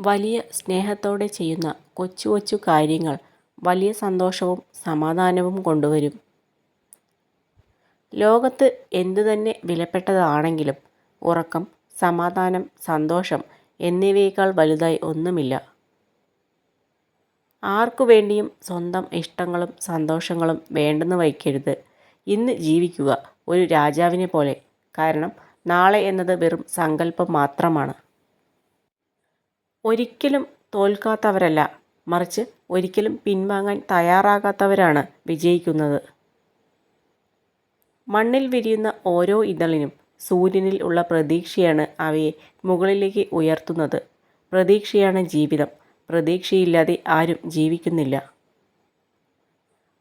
വലിയ സ്നേഹത്തോടെ ചെയ്യുന്ന കൊച്ചു കൊച്ചു കാര്യങ്ങൾ വലിയ സന്തോഷവും സമാധാനവും കൊണ്ടുവരും. ലോകത്ത് എന്തുതന്നെ വിലപ്പെട്ടതാണെങ്കിലും ഉറക്കം, സമാധാനം, സന്തോഷം എന്നിവയേക്കാൾ വലുതായി ഒന്നുമില്ല. ആർക്കു വേണ്ടിയും സ്വന്തം ഇഷ്ടങ്ങളും സന്തോഷങ്ങളും വേണ്ടെന്ന് വയ്ക്കരുത്. ഇന്ന് ജീവിക്കുക ഒരു രാജാവിനെ പോലെ. കാരണം നാളെ എന്നത് വെറും സങ്കല്പം മാത്രമാണ്. ഒരിക്കലും തോൽക്കാത്തവരല്ല, മറിച്ച് ഒരിക്കലും പിൻവാങ്ങാൻ തയ്യാറാകാത്തവരാണ് വിജയിക്കുന്നത്. മണ്ണിൽ വിരിയുന്ന ഓരോ ഇതളിനും സൂര്യനിൽ ഉള്ള പ്രതീക്ഷയാണ് അവയെ മുകളിലേക്ക് ഉയർത്തുന്നത്. പ്രതീക്ഷയാണ് ജീവിതം. പ്രതീക്ഷയില്ലാതെ ആരും ജീവിക്കുന്നില്ല.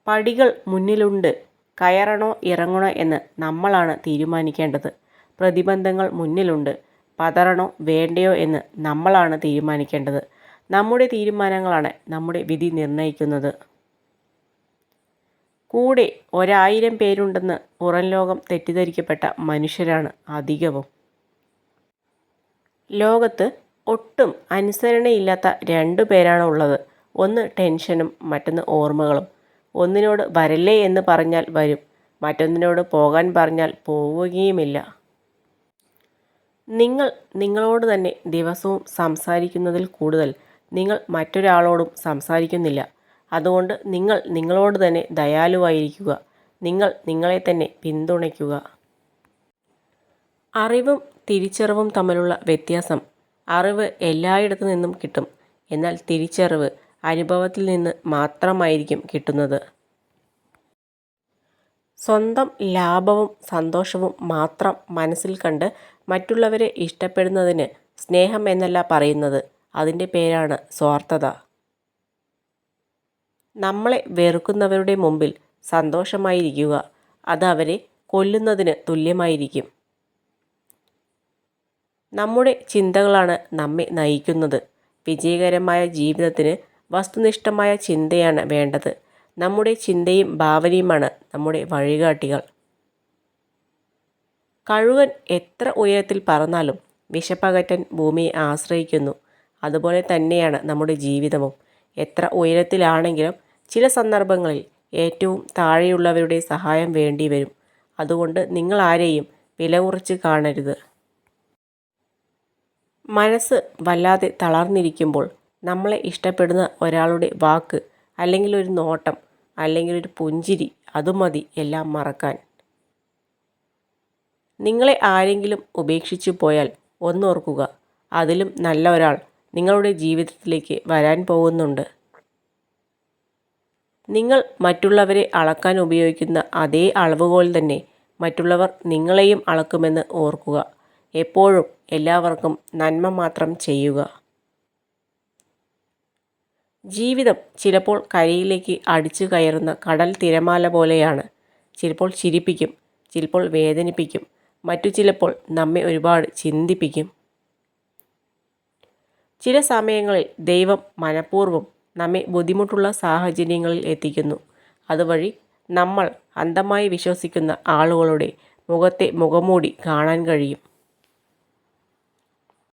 പടികൾ മുന്നിലുണ്ട്, കയറണോ ഇറങ്ങണോ എന്ന് നമ്മളാണ് തീരുമാനിക്കേണ്ടത്. പ്രതിബന്ധങ്ങൾ മുന്നിലുണ്ട്, പതറണോ വേണ്ടയോ എന്ന് നമ്മളാണ് തീരുമാനിക്കേണ്ടത്. നമ്മുടെ തീരുമാനങ്ങളാണ് നമ്മുടെ വിധി നിർണ്ണയിക്കുന്നത്. കൂടെ 1000 പേരുണ്ടെന്ന് പുറം ലോകം തെറ്റിദ്ധരിക്കപ്പെട്ട മനുഷ്യരാണ് അധികവും. ലോകത്ത് ഒട്ടും അനുസരണയില്ലാത്ത 2 പേരാണ് ഉള്ളത്. ഒന്ന് ടെൻഷനും മറ്റൊന്ന് ഓർമ്മകളും. ഒന്നിനോട് വരല്ലേ എന്ന് പറഞ്ഞാൽ വരും, മറ്റൊന്നിനോട് പോകാൻ പറഞ്ഞാൽ പോവുകയുമില്ല. നിങ്ങൾ നിങ്ങളോട് തന്നെ ദിവസവും സംസാരിക്കുന്നതിൽ കൂടുതൽ നിങ്ങൾ മറ്റൊരാളോടും സംസാരിക്കുന്നില്ല. അതുകൊണ്ട് നിങ്ങൾ നിങ്ങളോട് തന്നെ ദയാലുവായിരിക്കുക. നിങ്ങൾ നിങ്ങളെ തന്നെ പിന്തുണയ്ക്കുക. അറിവും തിരിച്ചറിവും തമ്മിലുള്ള വ്യത്യാസം: അറിവ് എല്ലായിടത്തു നിന്നും കിട്ടും, എന്നാൽ തിരിച്ചറിവ് അനുഭവത്തിൽ നിന്ന് മാത്രമായിരിക്കും കിട്ടുന്നത്. സ്വന്തം ലാഭവും സന്തോഷവും മാത്രം മനസ്സിൽ കണ്ട് മറ്റുള്ളവരെ ഇഷ്ടപ്പെടുന്നതിന് സ്നേഹം എന്നല്ല പറയുന്നത്. അതിൻ്റെ പേരാണ് സ്വാർത്ഥത. നമ്മളെ വെറുക്കുന്നവരുടെ മുമ്പിൽ സന്തോഷമായിരിക്കുക. അത് അവരെ കൊല്ലുന്നതിന് തുല്യമായിരിക്കും. നമ്മുടെ ചിന്തകളാണ് നമ്മെ നയിക്കുന്നത്. വിജയകരമായ ജീവിതത്തിന് വസ്തുനിഷ്ഠമായ ചിന്തയാണ് വേണ്ടത്. നമ്മുടെ ചിന്തയും ഭാവനയുമാണ് നമ്മുടെ വഴികാട്ടികൾ. കഴുകൻ എത്ര ഉയരത്തിൽ പറന്നാലും വിശപ്പകറ്റാൻ ഭൂമിയെ ആശ്രയിക്കുന്നു. അതുപോലെ തന്നെയാണ് നമ്മുടെ ജീവിതവും. എത്ര ഉയരത്തിലാണെങ്കിലും ചില സന്ദർഭങ്ങളിൽ ഏറ്റവും താഴെയുള്ളവരുടെ സഹായം വേണ്ടിവരും. അതുകൊണ്ട് നിങ്ങൾ ആരെയും വില കുറച്ച് കാണരുത്. മനസ്സ് വല്ലാതെ തളർന്നിരിക്കുമ്പോൾ നമ്മളെ ഇഷ്ടപ്പെടുന്ന ഒരാളുടെ വാക്ക്, അല്ലെങ്കിൽ ഒരു നോട്ടം, അല്ലെങ്കിൽ ഒരു പുഞ്ചിരി, അതുമതി എല്ലാം മറക്കാൻ. നിങ്ങളെ ആരെങ്കിലും ഉപേക്ഷിച്ചു പോയാൽ ഒന്നോർക്കുക, അതിലും നല്ല ഒരാൾ നിങ്ങളുടെ ജീവിതത്തിലേക്ക് വരാൻ പോകുന്നുണ്ട്. നിങ്ങൾ മറ്റുള്ളവരെ അളക്കാൻ ഉപയോഗിക്കുന്ന അതേ അളവുകോൽ തന്നെ മറ്റുള്ളവർ നിങ്ങളെയും അളക്കുമെന്ന് ഓർക്കുക. എപ്പോഴും എല്ലാവർക്കും നന്മ മാത്രം ചെയ്യുക. ജീവിതം ചിലപ്പോൾ കരയിലേക്ക് അടിച്ചു കയറുന്ന കടൽ തിരമാല പോലെയാണ്. ചിലപ്പോൾ ചിരിപ്പിക്കും, ചിലപ്പോൾ വേദനിപ്പിക്കും, മറ്റു ചിലപ്പോൾ നമ്മെ ഒരുപാട് ചിന്തിപ്പിക്കും. ചില സമയങ്ങളിൽ ദൈവം മനഃപൂർവ്വം നമ്മെ ബുദ്ധിമുട്ടുള്ള സാഹചര്യങ്ങളിൽ എത്തിക്കുന്നു. അതുവഴി നമ്മൾ അന്ധമായി വിശ്വസിക്കുന്ന ആളുകളുടെ മുഖത്തെ മുഖംമൂടി കാണാൻ കഴിയും.